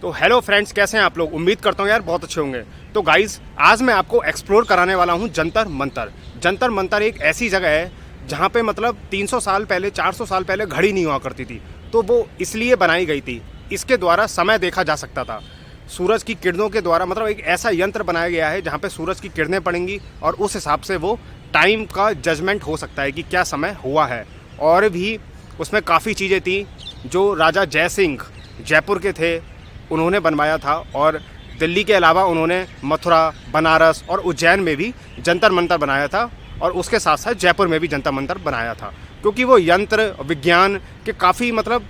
तो hello friends, कैसे हैं आप लोग। उम्मीद करता हूँ यार बहुत अच्छे होंगे। तो गाइस, आज मैं आपको एक्सप्लोर कराने वाला हूँ जंतर मंतर। जंतर मंतर एक ऐसी जगह है जहाँ पे मतलब 300 साल पहले, 400 साल पहले घड़ी नहीं हुआ करती थी। तो वो इसलिए बनाई गई थी, इसके द्वारा समय देखा जा सकता था। सूरज की किरणों के द्वारा, मतलब एक ऐसा यंत्र बनाया गया है जहाँ पे सूरज की किरणें पड़ेंगी और उस हिसाब से वो टाइम का जजमेंट हो सकता है कि क्या समय हुआ है। और भी उसमें काफ़ी चीज़ें थी जो राजा जय सिंह जयपुर के थे, उन्होंने बनवाया था। और दिल्ली के अलावा उन्होंने मथुरा, बनारस और उज्जैन में भी जंतर मंतर बनाया था। और उसके साथ साथ जयपुर में भी जंतर मंतर बनाया था, क्योंकि वो यंत्र विज्ञान के काफ़ी मतलब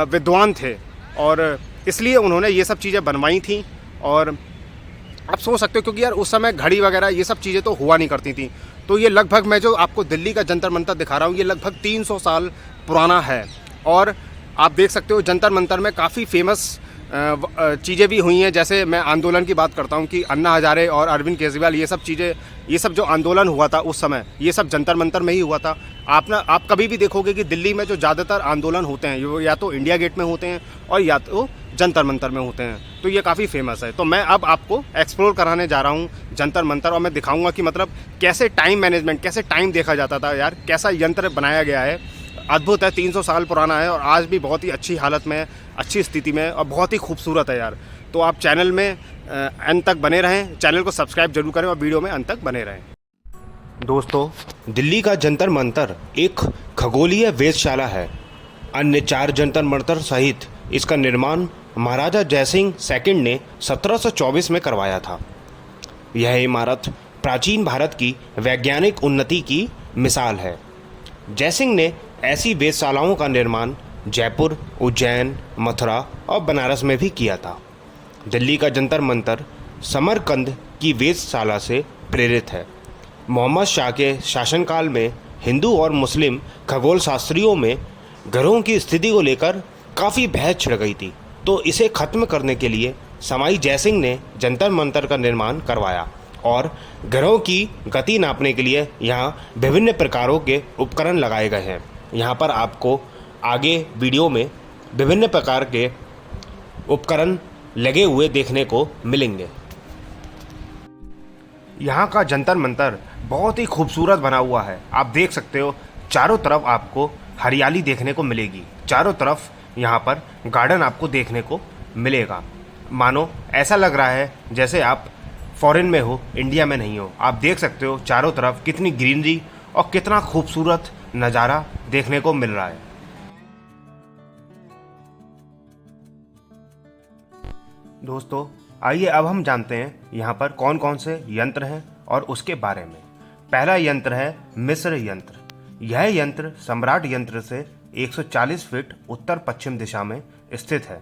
विद्वान थे और इसलिए उन्होंने ये सब चीज़ें बनवाई थी। और आप सोच सकते हो, क्योंकि यार उस समय घड़ी वगैरह ये सब चीज़ें तो हुआ नहीं करती थी। तो ये लगभग, मैं जो आपको दिल्ली का जंतर मंतर दिखा रहा हूँ, ये लगभग 300 साल पुराना है। और आप देख सकते हो जंतर मंतर में काफ़ी फेमस चीज़ें भी हुई हैं। जैसे मैं आंदोलन की बात करता हूँ कि अन्ना हजारे और अरविंद केजरीवाल, ये सब चीज़ें, ये सब जो आंदोलन हुआ था उस समय, ये सब जंतर मंतर में ही हुआ था। आप कभी भी देखोगे कि दिल्ली में जो ज़्यादातर आंदोलन होते हैं वो या तो इंडिया गेट में होते हैं और या तो जंतर मंतर में होते हैं। तो ये काफ़ी फेमस है। तो मैं अब आपको एक्सप्लोर कराने जा रहा हूँ जंतर मंतर, और मैं दिखाऊंगा कि मतलब कैसे टाइम मैनेजमेंट, कैसे टाइम देखा जाता था यार, कैसा यंत्र बनाया गया है। अद्भुत है, 300 साल पुराना है और आज भी बहुत ही अच्छी हालत में, अच्छी स्थिति में और बहुत ही खूबसूरत है यार। तो आप चैनल में अंत तक बने रहें, चैनल को सब्सक्राइब जरूर करें और वीडियो में अंत तक बने रहें। दोस्तों, दिल्ली का जंतर मंतर एक खगोलीय वेधशाला है। अन्य 4 जंतर मंतर सहित इसका निर्माण महाराजा जयसिंह सेकंड ने 1724 में करवाया था। यह इमारत प्राचीन भारत की वैज्ञानिक उन्नति की मिसाल है। जयसिंह ने ऐसी वेधशालाओं का निर्माण जयपुर, उज्जैन, मथुरा और बनारस में भी किया था। दिल्ली का जंतर मंतर समरकंद की वेधशाला से प्रेरित है। मोहम्मद शाह के शासनकाल में हिंदू और मुस्लिम खगोल शास्त्रियों में ग्रहों की स्थिति को लेकर काफ़ी बहस छिड़ गई थी। तो इसे खत्म करने के लिए समाई जयसिंह ने जंतर मंतर का निर्माण करवाया और ग्रहों की गति नापने के लिए यहाँ विभिन्न प्रकारों के उपकरण लगाए गए हैं। यहाँ पर आपको आगे वीडियो में विभिन्न प्रकार के उपकरण लगे हुए देखने को मिलेंगे। यहाँ का जंतर मंतर बहुत ही खूबसूरत बना हुआ है। आप देख सकते हो चारों तरफ आपको हरियाली देखने को मिलेगी। चारों तरफ यहाँ पर गार्डन आपको देखने को मिलेगा। मानो ऐसा लग रहा है जैसे आप फॉरेन में हो, इंडिया में नहीं हो। आप देख सकते हो चारों तरफ कितनी ग्रीनरी और कितना खूबसूरत नज़ारा देखने को मिल रहा है। दोस्तों, आइए अब हम जानते हैं यहाँ पर कौन कौन से यंत्र हैं और उसके बारे में। पहला यंत्र है मिस्र यंत्र। यह यंत्र सम्राट यंत्र से 140 फीट उत्तर पश्चिम दिशा में स्थित है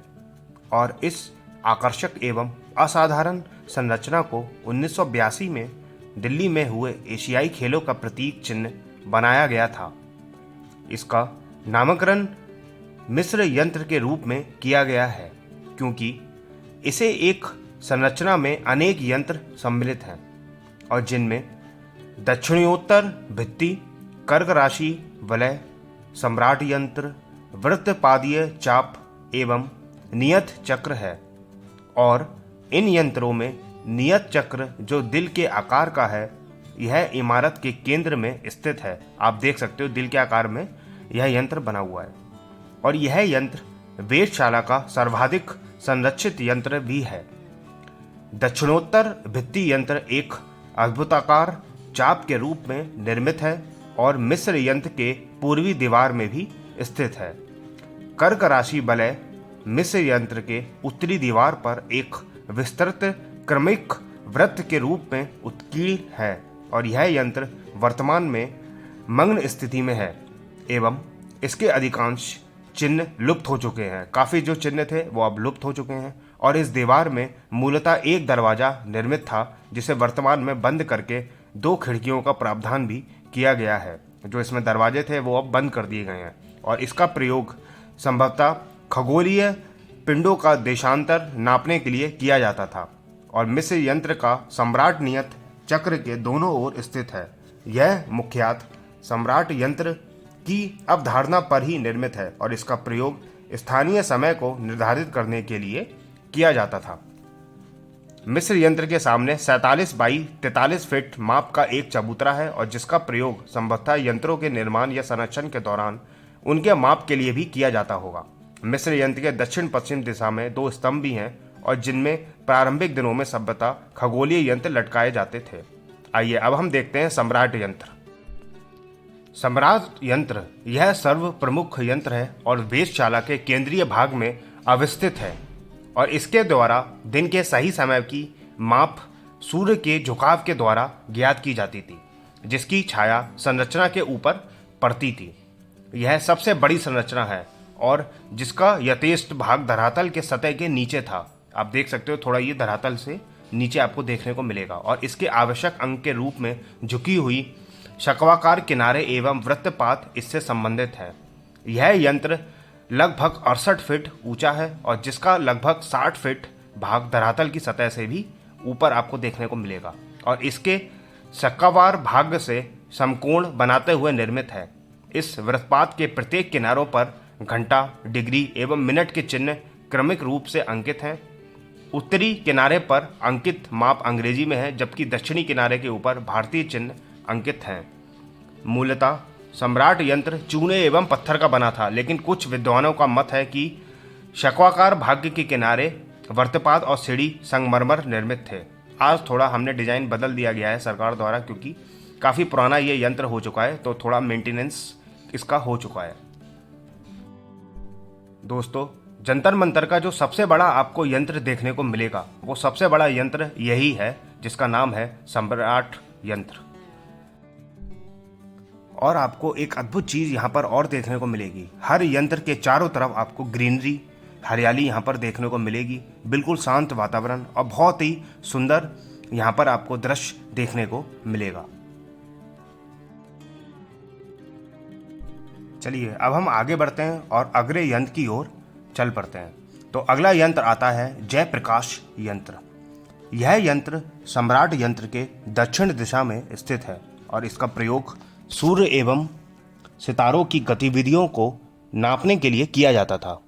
और इस आकर्षक एवं असाधारण संरचना को 1982 में दिल्ली में हुए एशियाई खेलों का प्रतीक चिन्ह बनाया गया था। इसका नामकरण मिस्र यंत्र के रूप में किया गया है क्योंकि इसे एक संरचना में अनेक यंत्र सम्मिलित हैं और जिनमें दक्षिणोत्तर भित्ति, कर्क राशि वलय, सम्राट यंत्र, वृत्तपादीय चाप एवं नियत चक्र है। और इन यंत्रों में नियत चक्र जो दिल के आकार का है, यह इमारत के केंद्र में स्थित है। आप देख सकते हो दिल के आकार में यह यंत्र बना हुआ है। और यह यंत्र वेधशाला का सर्वाधिक संरक्षित यंत्र भी है। दक्षिणोत्तर भित्ति यंत्र एक अद्भुताकार चाप के रूप में निर्मित है और मिस्र यंत्र के पूर्वी दीवार में भी स्थित है। कर्क राशि वलय मिस्र यंत्र के उत्तरी दीवार पर एक विस्तृत क्रमिक वृत्त के रूप में उत्कीर्ण है और यह यंत्र वर्तमान में मग्न स्थिति में है एवं इसके अधिकांश चिन्ह लुप्त हो चुके हैं। काफ़ी जो चिन्ह थे वो अब लुप्त हो चुके हैं और इस दीवार में मूलतः एक दरवाज़ा निर्मित था जिसे वर्तमान में बंद करके 2 खिड़कियों का प्रावधान भी किया गया है। जो इसमें दरवाजे थे वो अब बंद कर दिए गए हैं और इसका प्रयोग संभवतः खगोलीय पिंडों का देशांतर नापने के लिए किया जाता था। और मिस्र यंत्र का सम्राट नियत चक्र के दोनों ओर स्थित है। यह मुख्यतः सम्राट यंत्र की अवधारणा पर ही निर्मित है और इसका प्रयोग स्थानीय समय को निर्धारित करने के लिए किया जाता था। मिस्र यंत्र के सामने 47 बाई 43 फीट माप का एक चबूतरा है और जिसका प्रयोग संभवतः यंत्रों के निर्माण या संरक्षण के दौरान उनके माप के लिए भी किया जाता होगा। मिस्र यंत्र के दक्षिण पश्चिम दिशा में 2 स्तंभ भी हैं और जिनमें प्रारंभिक दिनों में सभ्यता खगोलीय यंत्र लटकाए जाते थे। आइए अब हम देखते हैं सम्राट यंत्र। सम्राट यंत्र यह सर्व प्रमुख यंत्र है और वेधशाला के केंद्रीय भाग में अवस्थित है और इसके द्वारा दिन के सही समय की माप सूर्य के झुकाव के द्वारा ज्ञात की जाती थी, जिसकी छाया संरचना के ऊपर पड़ती थी। यह सबसे बड़ी संरचना है और जिसका यथेष्ट भाग धरातल के सतह के नीचे था। आप देख सकते हो थोड़ा ये धरातल से नीचे आपको देखने को मिलेगा और इसके आवश्यक अंग के रूप में झुकी हुई शक्वाकार किनारे एवं वृत्तपात इससे संबंधित है। यह यंत्र लगभग 68 फीट ऊंचा है और जिसका लगभग 60 फीट भाग धरातल की सतह से भी ऊपर आपको देखने को मिलेगा और इसके शक्वाकार भाग से समकोण बनाते हुए निर्मित है। इस वृत्तपात के प्रत्येक किनारों पर घंटा, डिग्री एवं मिनट के चिन्ह क्रमिक रूप से अंकित हैं। उत्तरी किनारे पर अंकित माप अंग्रेजी में है जबकि दक्षिणी किनारे के ऊपर भारतीय चिन्ह अंकित हैं। मूलतः सम्राट यंत्र चूने एवं पत्थर का बना था, लेकिन कुछ विद्वानों का मत है कि शक्वाकार भाग के किनारे वृत्तपात और सीढ़ी संगमरमर निर्मित थे। आज थोड़ा हमने डिजाइन बदल दिया गया है सरकार द्वारा, क्योंकि काफ़ी पुराना ये यंत्र हो चुका है तो थोड़ा मेंटेनेंस इसका हो चुका है। दोस्तों, जंतर मंतर का जो सबसे बड़ा आपको यंत्र देखने को मिलेगा वो सबसे बड़ा यंत्र यही है जिसका नाम है सम्राट यंत्र। और आपको एक अद्भुत चीज़ यहाँ पर और देखने को मिलेगी। हर यंत्र के चारों तरफ आपको ग्रीनरी, हरियाली यहाँ पर देखने को मिलेगी। बिल्कुल शांत वातावरण और बहुत ही सुंदर यहाँ पर आपको दृश्य देखने को मिलेगा। चलिए अब हम आगे बढ़ते हैं और अगले यंत्र की ओर चल पड़ते हैं। तो अगला यंत्र आता है जयप्रकाश यंत्र। यह यंत्र सम्राट यंत्र के दक्षिण दिशा में स्थित है और इसका प्रयोग सूर्य एवं सितारों की गतिविधियों को नापने के लिए किया जाता था।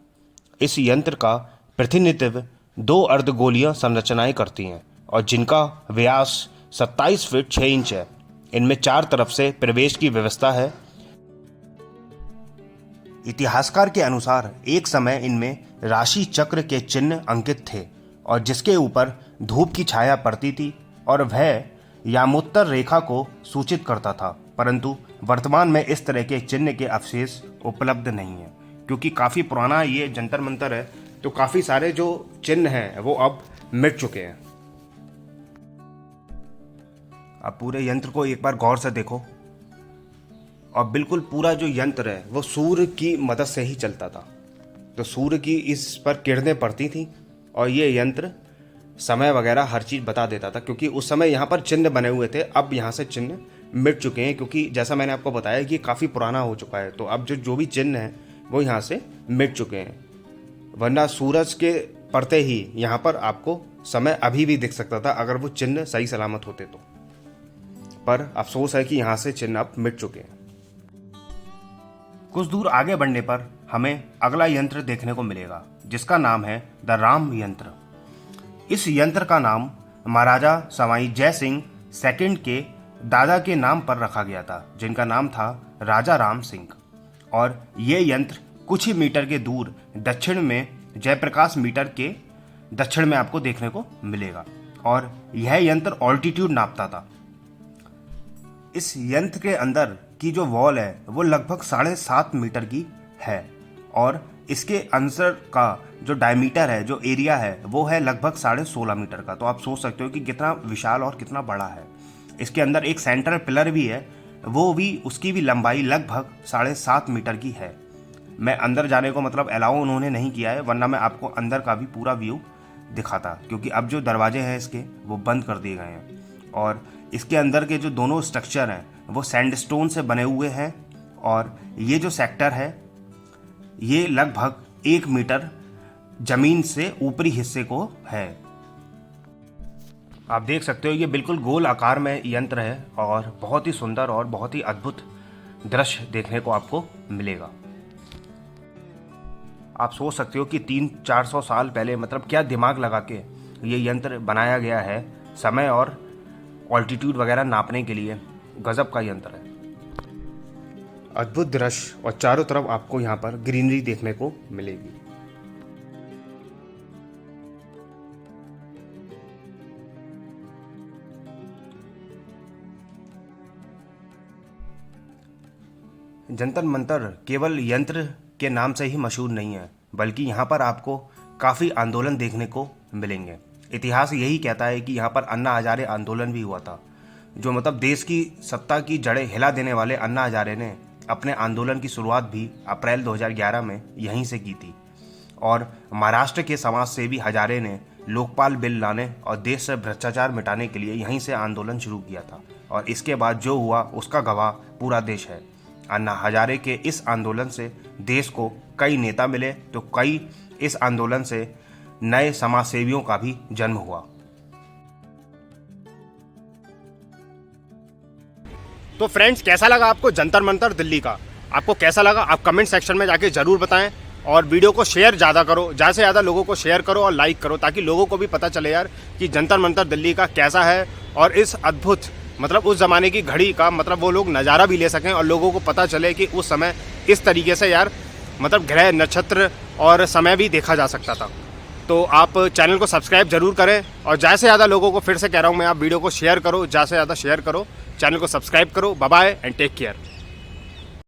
इस यंत्र का प्रतिनिधित्व 2 अर्धगोलीय संरचनाएं करती हैं और जिनका व्यास 27 फीट 6 इंच है। इनमें 4 तरफ से प्रवेश की व्यवस्था है। इतिहासकार के अनुसार एक समय इनमें राशि चक्र के चिन्ह अंकित थे और जिसके ऊपर धूप की छाया पड़ती थी और वह यामोत्तर रेखा को सूचित करता था, परंतु वर्तमान में इस तरह के चिन्ह के अवशेष उपलब्ध नहीं है क्योंकि काफ़ी पुराना ये जंतर मंतर है। तो काफ़ी सारे जो चिन्ह हैं वो अब मिट चुके हैं। अब पूरे यंत्र को एक बार गौर से देखो और बिल्कुल पूरा जो यंत्र है वो सूर्य की मदद से ही चलता था। तो सूर्य की इस पर किरणें पड़ती थी और ये यंत्र समय वगैरह हर चीज़ बता देता था, क्योंकि उस समय यहाँ पर चिन्ह बने हुए थे। अब यहाँ से चिन्ह मिट चुके हैं क्योंकि जैसा मैंने आपको बताया कि काफ़ी पुराना हो चुका है। तो अब जो भी चिन्ह हैं वो यहाँ से मिट चुके हैं, वरना सूरज के पड़ते ही यहाँ पर आपको समय अभी भी दिख सकता था अगर वो चिन्ह सही सलामत होते तो। पर अफसोस है कि यहाँ से चिन्ह अब मिट चुके हैं। कुछ दूर आगे बढ़ने पर हमें अगला यंत्र देखने को मिलेगा जिसका नाम है द राम यंत्र। इस यंत्र का नाम महाराजा सवाई जय सिंह सेकंड के दादा के नाम पर रखा गया था, जिनका नाम था राजा राम सिंह। और ये यंत्र कुछ ही मीटर के दूर दक्षिण में जयप्रकाश मीटर के दक्षिण में आपको देखने को मिलेगा और यह यंत्र ऑल्टीट्यूड नापता था। इस यंत्र के अंदर की जो वॉल है वो लगभग 7.5 मीटर की है और इसके अंदर का जो डायमीटर है, जो एरिया है, वो है लगभग 16.5 मीटर का। तो आप सोच सकते हो कि कितना विशाल और कितना बड़ा है। इसके अंदर एक सेंट्रल पिलर भी है, वो भी उसकी भी लंबाई लगभग 7.5 मीटर की है। मैं अंदर जाने को मतलब अलाउ उन्होंने नहीं किया है, वरना मैं आपको अंदर का भी पूरा व्यू दिखाता, क्योंकि अब जो दरवाजे हैं इसके वो बंद कर दिए गए हैं। और इसके अंदर के जो दोनों स्ट्रक्चर हैं वो सैंडस्टोन से बने हुए हैं और ये जो सेक्टर है ये लगभग 1 मीटर जमीन से ऊपरी हिस्से को है। आप देख सकते हो ये बिल्कुल गोल आकार में यंत्र है और बहुत ही सुंदर और बहुत ही अद्भुत दृश्य देखने को आपको मिलेगा। आप सोच सकते हो कि 300-400 साल पहले मतलब क्या दिमाग लगा के ये यंत्र बनाया गया है समय और ऑल्टीट्यूड वगैरह नापने के लिए। गजब का यंत्र है, अद्भुत दृश्य, और चारों तरफ आपको यहाँ पर ग्रीनरी देखने को मिलेगी। जंतर मंतर केवल यंत्र के नाम से ही मशहूर नहीं है, बल्कि यहाँ पर आपको काफ़ी आंदोलन देखने को मिलेंगे। इतिहास यही कहता है कि यहाँ पर अन्ना हजारे आंदोलन भी हुआ था, जो मतलब देश की सत्ता की जड़ें हिला देने वाले अन्ना हजारे ने अपने आंदोलन की शुरुआत भी अप्रैल 2011 में यहीं से की थी। और महाराष्ट्र के समाज सेवी हजारे ने लोकपाल बिल लाने और देश से भ्रष्टाचार मिटाने के लिए यहीं से आंदोलन शुरू किया था, और इसके बाद जो हुआ उसका गवाह पूरा देश है। अन्ना हजारे के इस आंदोलन से देश को कई नेता मिले, तो कई इस आंदोलन से नए समाज सेवियों का भी जन्म हुआ। तो फ्रेंड्स, कैसा लगा आपको जंतर मंतर दिल्ली का? आपको कैसा लगा आप कमेंट सेक्शन में जाके ज़रूर बताएं, और वीडियो को शेयर ज़्यादा करो, ज़्यादा से ज़्यादा लोगों को शेयर करो और लाइक करो, ताकि लोगों को भी पता चले यार कि जंतर मंतर दिल्ली का कैसा है, और इस अद्भुत मतलब उस ज़माने की घड़ी का मतलब वो लोग नज़ारा भी ले सकें और लोगों को पता चले कि उस समय इस तरीके से यार मतलब ग्रह नक्षत्र और समय भी देखा जा सकता था। तो आप चैनल को सब्सक्राइब जरूर करें, और ज़्यादा से ज़्यादा लोगों को फिर से कह रहा हूँ मैं, आप वीडियो को शेयर करो, ज़्यादा से ज़्यादा शेयर करो, चैनल को सब्सक्राइब करो। Bye bye and take care.